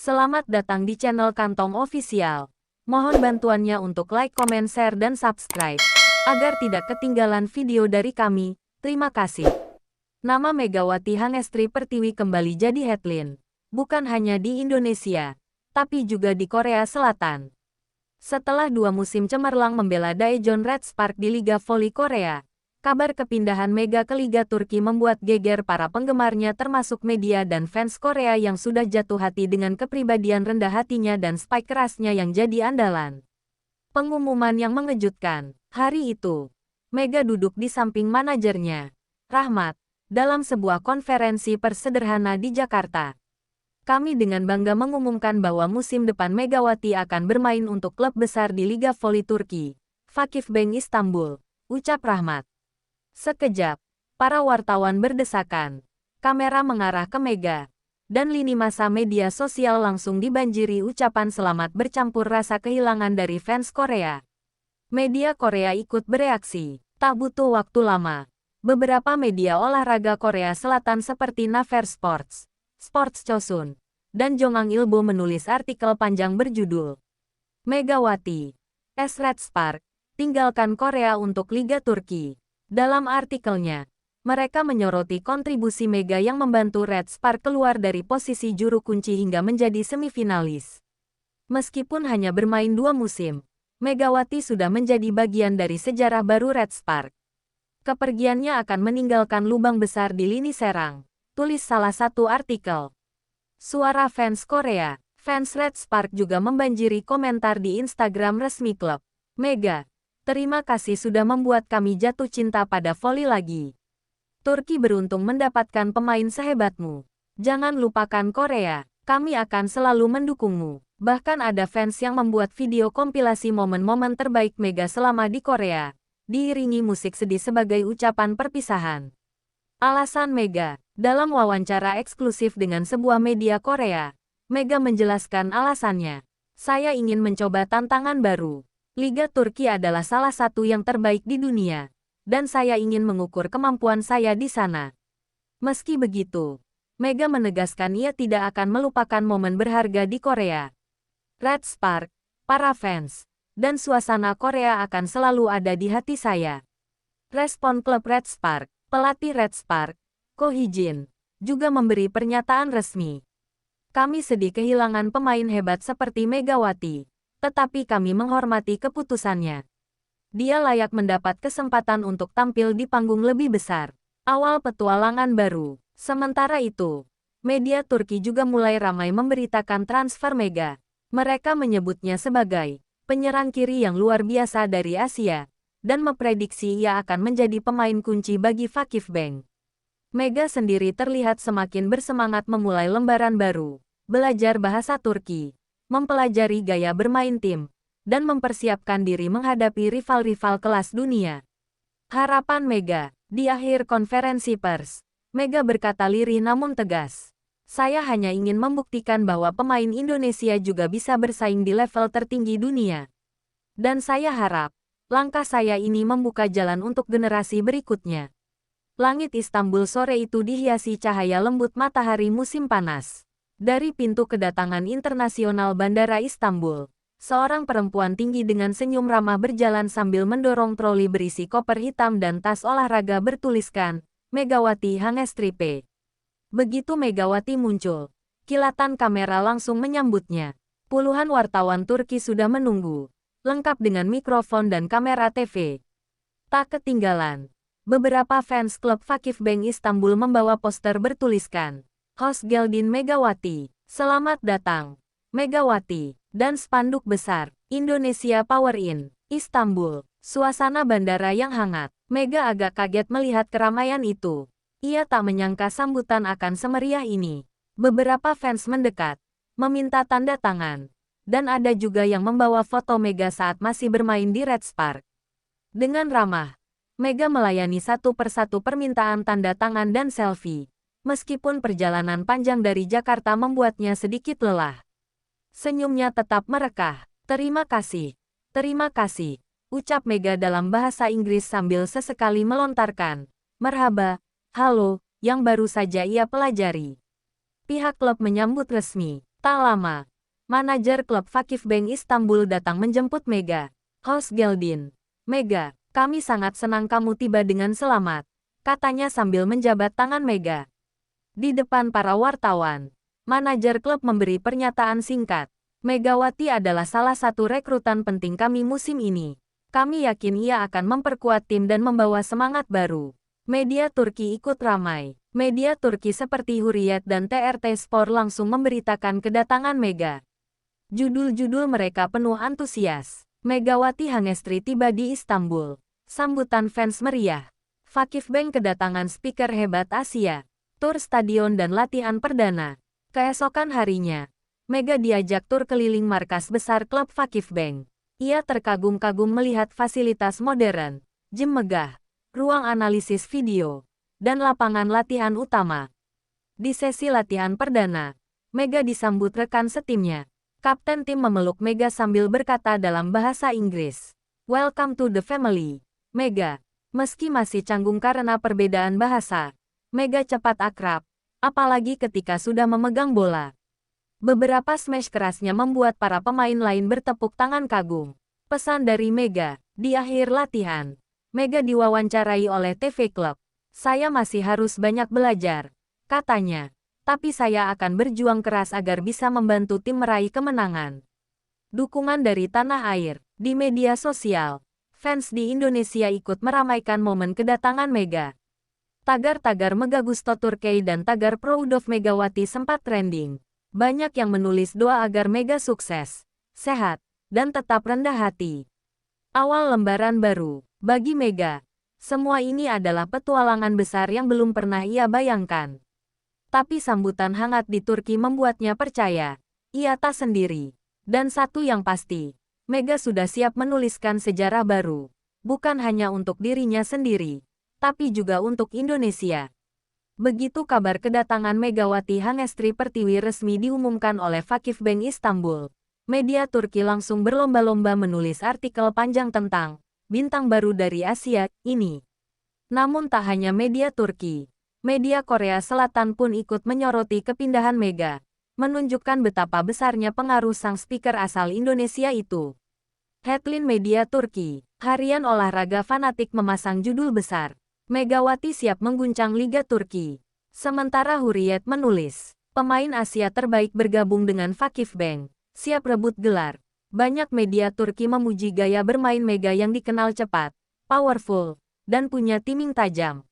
Selamat datang di channel Kantong Official. Mohon bantuannya untuk like, comment, share, dan subscribe, agar tidak ketinggalan video dari kami. Terima kasih. Nama Megawati Hangestri Pertiwi kembali jadi headline. Bukan hanya di Indonesia, tapi juga di Korea Selatan. Setelah 2 musim cemerlang membela Daejeon Red Spark di Liga Voli Korea, kabar kepindahan Mega ke Liga Turki membuat geger para penggemarnya termasuk media dan fans Korea yang sudah jatuh hati dengan kepribadian rendah hatinya dan spike kerasnya yang jadi andalan. Pengumuman yang mengejutkan, hari itu, Mega duduk di samping manajernya, Rahmat, dalam sebuah konferensi pers sederhana di Jakarta. Kami dengan bangga mengumumkan bahwa musim depan Megawati akan bermain untuk klub besar di Liga Voli Turki, Vakifbank Istanbul, ucap Rahmat. Sekejap, para wartawan berdesakan. Kamera mengarah ke Mega, dan lini massa media sosial langsung dibanjiri ucapan selamat bercampur rasa kehilangan dari fans Korea. Media Korea ikut bereaksi. Tak butuh waktu lama, beberapa media olahraga Korea Selatan seperti Naver Sports, Sports Chosun, dan Jongang Ilbo menulis artikel panjang berjudul Megawati S. Red Spark, tinggalkan Korea untuk Liga Turki. Dalam artikelnya, mereka menyoroti kontribusi Mega yang membantu Red Spark keluar dari posisi juru kunci hingga menjadi semifinalis. Meskipun hanya bermain 2 musim, Megawati sudah menjadi bagian dari sejarah baru Red Spark. Kepergiannya akan meninggalkan lubang besar di lini serang, tulis salah satu artikel. Suara fans Korea, fans Red Spark juga membanjiri komentar di Instagram resmi klub. Mega, terima kasih sudah membuat kami jatuh cinta pada voli lagi. Turki beruntung mendapatkan pemain sehebatmu. Jangan lupakan Korea, kami akan selalu mendukungmu. Bahkan ada fans yang membuat video kompilasi momen-momen terbaik Mega selama di Korea, diiringi musik sedih sebagai ucapan perpisahan. Alasan Mega, dalam wawancara eksklusif dengan sebuah media Korea, Mega menjelaskan alasannya. Saya ingin mencoba tantangan baru. Liga Turki adalah salah satu yang terbaik di dunia, dan saya ingin mengukur kemampuan saya di sana. Meski begitu, Mega menegaskan ia tidak akan melupakan momen berharga di Korea. Red Spark, para fans, dan suasana Korea akan selalu ada di hati saya. Respon klub Red Spark, pelatih Red Spark, Ko Hee-jin, juga memberi pernyataan resmi. Kami sedih kehilangan pemain hebat seperti Megawati. Tetapi kami menghormati keputusannya. Dia layak mendapat kesempatan untuk tampil di panggung lebih besar. Awal petualangan baru. Sementara itu, media Turki juga mulai ramai memberitakan transfer Mega. Mereka menyebutnya sebagai penyerang kiri yang luar biasa dari Asia, dan memprediksi ia akan menjadi pemain kunci bagi Vakifbank. Mega sendiri terlihat semakin bersemangat memulai lembaran baru, belajar bahasa Turki, mempelajari gaya bermain tim, dan mempersiapkan diri menghadapi rival-rival kelas dunia. Harapan Mega, di akhir konferensi pers, Mega berkata lirih namun tegas. Saya hanya ingin membuktikan bahwa pemain Indonesia juga bisa bersaing di level tertinggi dunia. Dan saya harap, langkah saya ini membuka jalan untuk generasi berikutnya. Langit Istanbul sore itu dihiasi cahaya lembut matahari musim panas. Dari pintu kedatangan internasional Bandara Istanbul, seorang perempuan tinggi dengan senyum ramah berjalan sambil mendorong troli berisi koper hitam dan tas olahraga bertuliskan, Megawati Hangestri P. Begitu Megawati muncul, kilatan kamera langsung menyambutnya. Puluhan wartawan Turki sudah menunggu, lengkap dengan mikrofon dan kamera TV. Tak ketinggalan, beberapa fans klub Vakifbank Istanbul membawa poster bertuliskan, Host Geldin Megawati, selamat datang, Megawati, dan spanduk besar, Indonesia Power in, Istanbul, suasana bandara yang hangat. Mega agak kaget melihat keramaian itu. Ia tak menyangka sambutan akan semeriah ini. Beberapa fans mendekat, meminta tanda tangan, dan ada juga yang membawa foto Mega saat masih bermain di Red Spark. Dengan ramah, Mega melayani satu persatu permintaan tanda tangan dan selfie. Meskipun perjalanan panjang dari Jakarta membuatnya sedikit lelah, senyumnya tetap merekah. Terima kasih, ucap Mega dalam bahasa Inggris sambil sesekali melontarkan, merhaba, halo, yang baru saja ia pelajari. Pihak klub menyambut resmi. Tak lama, manajer klub Vakifbank Istanbul datang menjemput Mega. Host Geldin. Mega, kami sangat senang kamu tiba dengan selamat, katanya sambil menjabat tangan Mega. Di depan para wartawan, manajer klub memberi pernyataan singkat. Megawati adalah salah satu rekrutan penting kami musim ini. Kami yakin ia akan memperkuat tim dan membawa semangat baru. Media Turki ikut ramai. Media Turki seperti Hurriyet dan TRT Sport langsung memberitakan kedatangan Mega. Judul-judul mereka penuh antusias. Megawati Hangestri tiba di Istanbul. Sambutan fans meriah. Vakifbank kedatangan speaker hebat Asia. Tur stadion dan latihan perdana. Keesokan harinya, Mega diajak tur keliling markas besar klub Vakifbank. Ia terkagum-kagum melihat fasilitas modern, gym megah, ruang analisis video, dan lapangan latihan utama. Di sesi latihan perdana, Mega disambut rekan setimnya. Kapten tim memeluk Mega sambil berkata dalam bahasa Inggris, "Welcome to the family, Mega." Meski masih canggung karena perbedaan bahasa, Mega cepat akrab, apalagi ketika sudah memegang bola. Beberapa smash kerasnya membuat para pemain lain bertepuk tangan kagum. Pesan dari Mega, di akhir latihan, Mega diwawancarai oleh TV Club. "Saya masih harus banyak belajar," katanya. "Tapi saya akan berjuang keras agar bisa membantu tim meraih kemenangan." Dukungan dari tanah air. Di media sosial, fans di Indonesia ikut meramaikan momen kedatangan Mega. Tagar-tagar Mega Gusto Turkey dan tagar Proud of Megawati sempat trending. Banyak yang menulis doa agar Mega sukses, sehat, dan tetap rendah hati. Awal lembaran baru. Bagi Mega, semua ini adalah petualangan besar yang belum pernah ia bayangkan. Tapi sambutan hangat di Turki membuatnya percaya, ia tak sendiri. Dan satu yang pasti, Mega sudah siap menuliskan sejarah baru. Bukan hanya untuk dirinya sendiri, tapi juga untuk Indonesia. Begitu kabar kedatangan Megawati Hangestri Pertiwi resmi diumumkan oleh Vakifbank Istanbul, media Turki langsung berlomba-lomba menulis artikel panjang tentang bintang baru dari Asia ini. Namun tak hanya media Turki, media Korea Selatan pun ikut menyoroti kepindahan Mega, menunjukkan betapa besarnya pengaruh sang speaker asal Indonesia itu. Headline media Turki, harian olahraga fanatik memasang judul besar, "Megawati siap mengguncang Liga Turki." Sementara Hurriyet menulis, pemain Asia terbaik bergabung dengan Vakifbank, siap rebut gelar. Banyak media Turki memuji gaya bermain Mega yang dikenal cepat, powerful, dan punya timing tajam.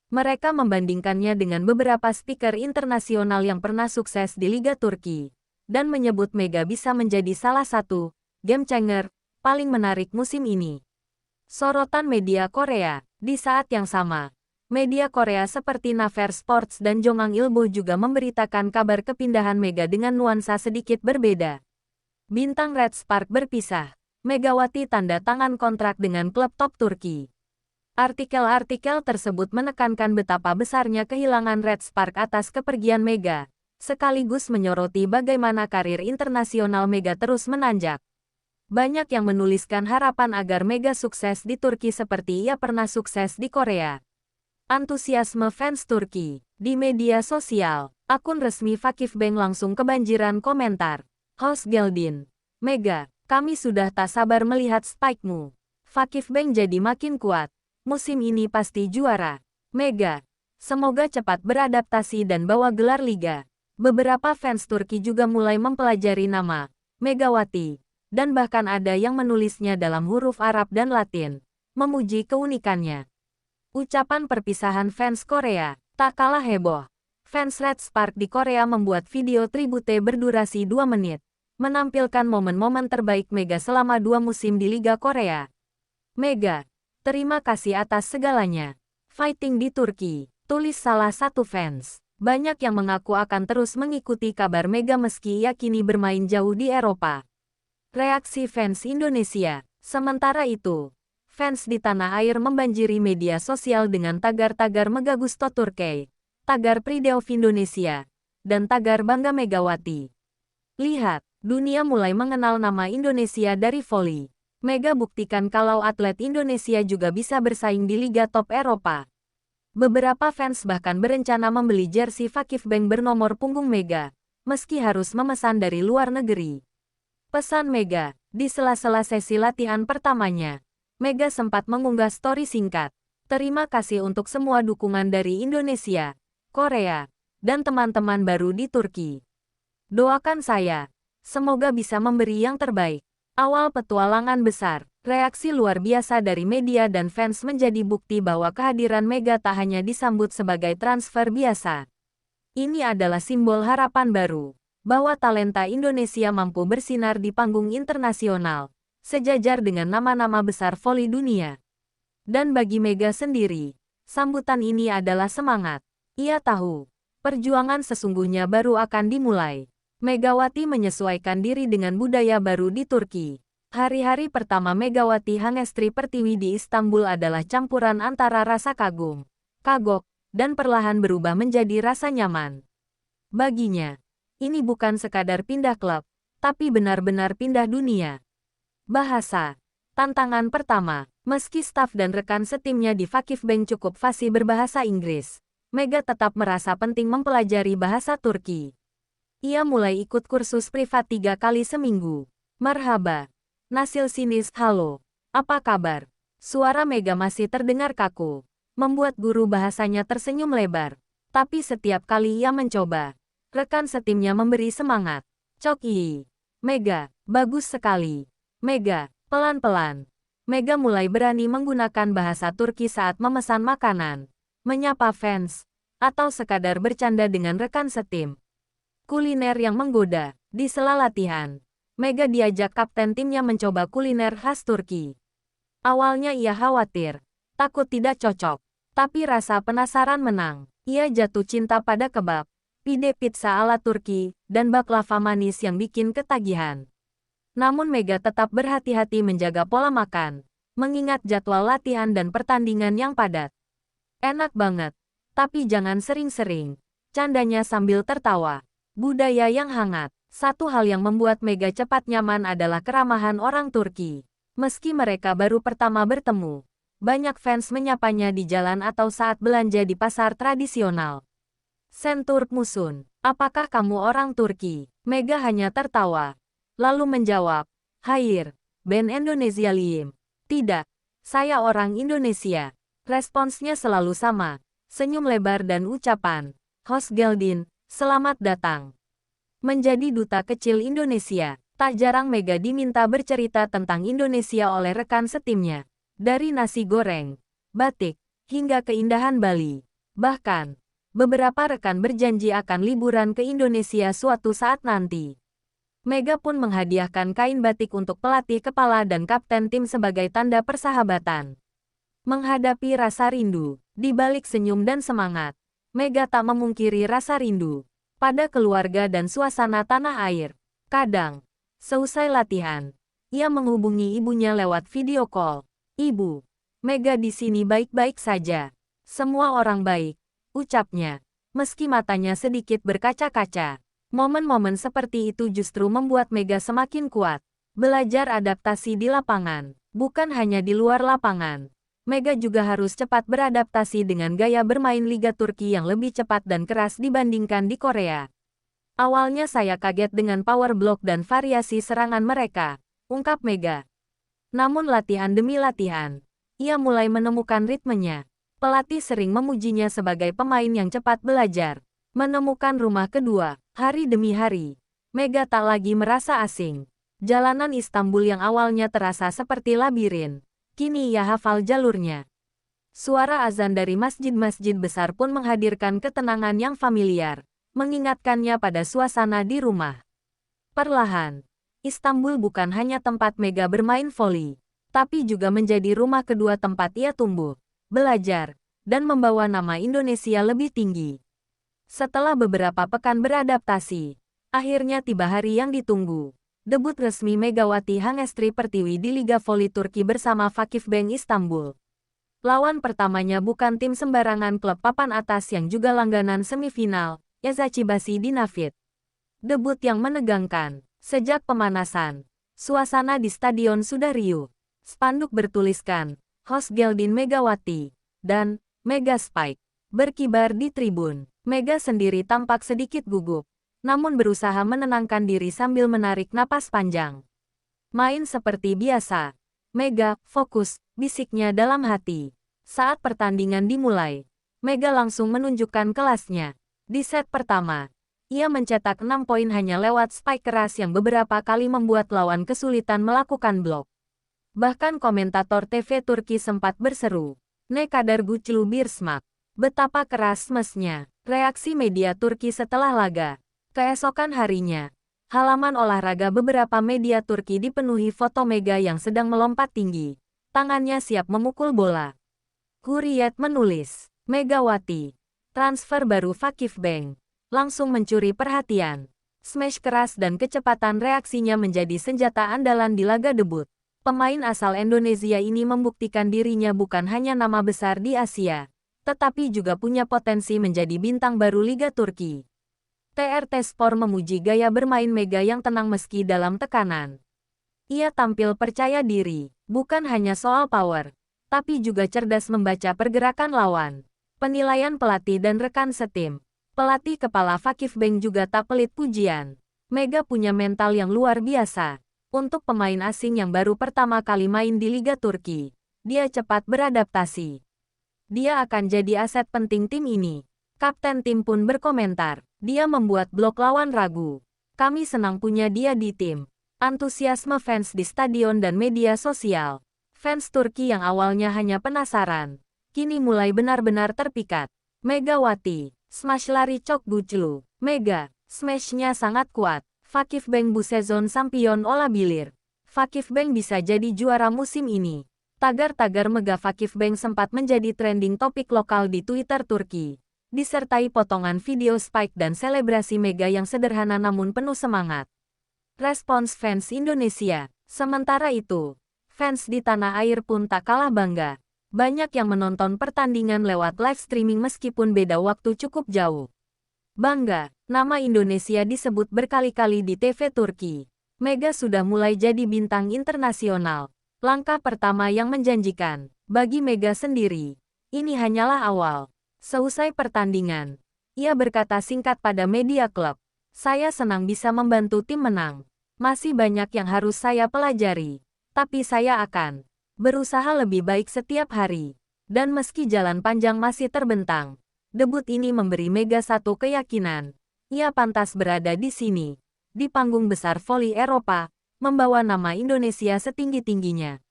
Mereka membandingkannya dengan beberapa speaker internasional yang pernah sukses di Liga Turki, dan menyebut Mega bisa menjadi salah satu game changer paling menarik musim ini. Sorotan media Korea. Di saat yang sama, media Korea seperti Naver Sports dan Jongang Ilbo juga memberitakan kabar kepindahan Mega dengan nuansa sedikit berbeda. Bintang Red Spark berpisah. Megawati tanda tangan kontrak dengan klub top Turki. Artikel-artikel tersebut menekankan betapa besarnya kehilangan Red Spark atas kepergian Mega, sekaligus menyoroti bagaimana karir internasional Mega terus menanjak. Banyak yang menuliskan harapan agar Mega sukses di Turki seperti ia pernah sukses di Korea. Antusiasme fans Turki. Di media sosial, akun resmi Vakifbank langsung kebanjiran komentar. Host Geldin. Mega, kami sudah tak sabar melihat spike-mu. Vakifbank jadi makin kuat. Musim ini pasti juara. Mega, semoga cepat beradaptasi dan bawa gelar liga. Beberapa fans Turki juga mulai mempelajari nama Megawati, dan bahkan ada yang menulisnya dalam huruf Arab dan Latin, memuji keunikannya. Ucapan perpisahan fans Korea, tak kalah heboh. Fans Red Spark di Korea membuat video tribute berdurasi 2 menit, menampilkan momen-momen terbaik Mega selama 2 musim di Liga Korea. Mega, terima kasih atas segalanya. Fighting di Turki, tulis salah satu fans. Banyak yang mengaku akan terus mengikuti kabar Mega meski ia kini bermain jauh di Eropa. Reaksi fans Indonesia. Sementara itu, fans di tanah air membanjiri media sosial dengan tagar-tagar Mega Gusto Turkey, tagar Pride of Indonesia, dan tagar Bangga Megawati. Lihat, dunia mulai mengenal nama Indonesia dari voli. Mega buktikan kalau atlet Indonesia juga bisa bersaing di liga top Eropa. Beberapa fans bahkan berencana membeli jersey Vakifbank bernomor punggung Mega, meski harus memesan dari luar negeri. Pesan Mega, di sela-sela sesi latihan pertamanya, Mega sempat mengunggah story singkat. Terima kasih untuk semua dukungan dari Indonesia, Korea, dan teman-teman baru di Turki. Doakan saya, semoga bisa memberi yang terbaik. Awal petualangan besar, reaksi luar biasa dari media dan fans menjadi bukti bahwa kehadiran Mega tak hanya disambut sebagai transfer biasa. Ini adalah simbol harapan baru, bahwa talenta Indonesia mampu bersinar di panggung internasional, sejajar dengan nama-nama besar voli dunia. Dan bagi Mega sendiri, sambutan ini adalah semangat. Ia tahu, perjuangan sesungguhnya baru akan dimulai. Megawati menyesuaikan diri dengan budaya baru di Turki. Hari-hari pertama Megawati Hangestri Pertiwi di Istanbul adalah campuran antara rasa kagum, kagok, dan perlahan berubah menjadi rasa nyaman. Baginya, ini bukan sekadar pindah klub, tapi benar-benar pindah dunia. Bahasa. Tantangan pertama, meski staf dan rekan setimnya di Vakifbank cukup fasih berbahasa Inggris, Mega tetap merasa penting mempelajari bahasa Turki. Ia mulai ikut kursus privat 3 kali seminggu. Merhaba. Nasil sinis, halo. Apa kabar? Suara Mega masih terdengar kaku, membuat guru bahasanya tersenyum lebar. Tapi setiap kali ia mencoba, rekan setimnya memberi semangat. Coki. Mega, bagus sekali. Mega, pelan-pelan. Mega mulai berani menggunakan bahasa Turki saat memesan makanan, menyapa fans, atau sekadar bercanda dengan rekan setim. Kuliner yang menggoda. Di sela latihan, Mega diajak kapten timnya mencoba kuliner khas Turki. Awalnya ia khawatir, takut tidak cocok, tapi rasa penasaran menang. Ia jatuh cinta pada kebab, pide pizza ala Turki, dan baklava manis yang bikin ketagihan. Namun Mega tetap berhati-hati menjaga pola makan, mengingat jadwal latihan dan pertandingan yang padat. Enak banget, tapi jangan sering-sering, candanya sambil tertawa. Budaya yang hangat. Satu hal yang membuat Mega cepat nyaman adalah keramahan orang Turki. Meski mereka baru pertama bertemu, banyak fans menyapanya di jalan atau saat belanja di pasar tradisional. Senturk Musun, apakah kamu orang Turki? Mega hanya tertawa, lalu menjawab, Hayır, ben Indonezyalıyım. Tidak, saya orang Indonesia. Responsnya selalu sama, senyum lebar dan ucapan, Hoş geldin. Selamat datang. Menjadi duta kecil Indonesia, tak jarang Mega diminta bercerita tentang Indonesia oleh rekan setimnya. Dari nasi goreng, batik, hingga keindahan Bali. Bahkan, beberapa rekan berjanji akan liburan ke Indonesia suatu saat nanti. Mega pun menghadiahkan kain batik untuk pelatih kepala dan kapten tim sebagai tanda persahabatan. Menghadapi rasa rindu, di balik senyum dan semangat, Mega tak memungkiri rasa rindu pada keluarga dan suasana tanah air. Kadang, seusai latihan, ia menghubungi ibunya lewat video call. Ibu, Mega di sini baik-baik saja. Semua orang baik, ucapnya, meski matanya sedikit berkaca-kaca. Momen-momen seperti itu justru membuat Mega semakin kuat. Belajar adaptasi di lapangan, bukan hanya di luar lapangan. Mega juga harus cepat beradaptasi dengan gaya bermain Liga Turki yang lebih cepat dan keras dibandingkan di Korea. Awalnya saya kaget dengan power block dan variasi serangan mereka, ungkap Mega. Namun latihan demi latihan, ia mulai menemukan ritmenya. Pelatih sering memujinya sebagai pemain yang cepat belajar, menemukan rumah kedua, hari demi hari. Mega tak lagi merasa asing. Jalanan Istanbul yang awalnya terasa seperti labirin, kini ia hafal jalurnya. Suara azan dari masjid-masjid besar pun menghadirkan ketenangan yang familiar, mengingatkannya pada suasana di rumah. Perlahan, Istanbul bukan hanya tempat Mega bermain voli, tapi juga menjadi rumah kedua tempat ia tumbuh, belajar, dan membawa nama Indonesia lebih tinggi. Setelah beberapa pekan beradaptasi, akhirnya tiba hari yang ditunggu. Debut resmi Megawati Hangestri Pertiwi di Liga Voli Turki bersama Vakifbank Istanbul. Lawan pertamanya bukan tim sembarangan, klub papan atas yang juga langganan semifinal, Eczacıbaşı Dinafit. Debut yang menegangkan. Sejak pemanasan, suasana di stadion sudah riuh. Spanduk bertuliskan, Hoş geldin Megawati, dan Mega Spike berkibar di tribun. Mega sendiri tampak sedikit gugup. namun berusaha menenangkan diri sambil menarik napas panjang. Main seperti biasa. Mega, fokus, bisiknya dalam hati. Saat pertandingan dimulai, Mega langsung menunjukkan kelasnya. Di set pertama, ia mencetak 6 poin hanya lewat spike keras yang beberapa kali membuat lawan kesulitan melakukan blok. Bahkan komentator TV Turki sempat berseru, "Ne kadar güçlü bir smack." Betapa keras smashnya. Reaksi media Turki setelah laga. Keesokan harinya, halaman olahraga beberapa media Turki dipenuhi foto Mega yang sedang melompat tinggi. Tangannya siap memukul bola. Hurriyet menulis, Megawati, transfer baru Vakifbank, langsung mencuri perhatian. Smash keras dan kecepatan reaksinya menjadi senjata andalan di laga debut. Pemain asal Indonesia ini membuktikan dirinya bukan hanya nama besar di Asia, tetapi juga punya potensi menjadi bintang baru Liga Turki. TRT Sport memuji gaya bermain Mega yang tenang meski dalam tekanan. Ia tampil percaya diri, bukan hanya soal power, tapi juga cerdas membaca pergerakan lawan. Penilaian pelatih dan rekan setim. Pelatih kepala Vakifbank juga tak pelit pujian. Mega punya mental yang luar biasa. Untuk pemain asing yang baru pertama kali main di Liga Turki, dia cepat beradaptasi. Dia akan jadi aset penting tim ini. Kapten tim pun berkomentar, dia membuat blok lawan ragu. Kami senang punya dia di tim. Antusiasme fans di stadion dan media sosial. Fans Turki yang awalnya hanya penasaran, kini mulai benar-benar terpikat. Megawati, smash lari çok güçlü. Mega, smashnya sangat kuat. Vakifbank bu sezon sampion olabilir. Vakifbank bisa jadi juara musim ini. Tagar-tagar Mega Vakifbank sempat menjadi trending topik lokal di Twitter Turki, disertai potongan video spike dan selebrasi Mega yang sederhana namun penuh semangat. Respons fans Indonesia. Sementara itu, fans di tanah air pun tak kalah bangga. Banyak yang menonton pertandingan lewat live streaming meskipun beda waktu cukup jauh. Bangga, nama Indonesia disebut berkali-kali di TV Turki. Mega sudah mulai jadi bintang internasional. Langkah pertama yang menjanjikan. Bagi Mega sendiri, ini hanyalah awal. Seusai pertandingan, ia berkata singkat pada media klub, "Saya senang bisa membantu tim menang. Masih banyak yang harus saya pelajari, tapi saya akan berusaha lebih baik setiap hari." Dan meski jalan panjang masih terbentang, debut ini memberi Mega satu keyakinan. Ia pantas berada di sini, di panggung besar voli Eropa, membawa nama Indonesia setinggi-tingginya.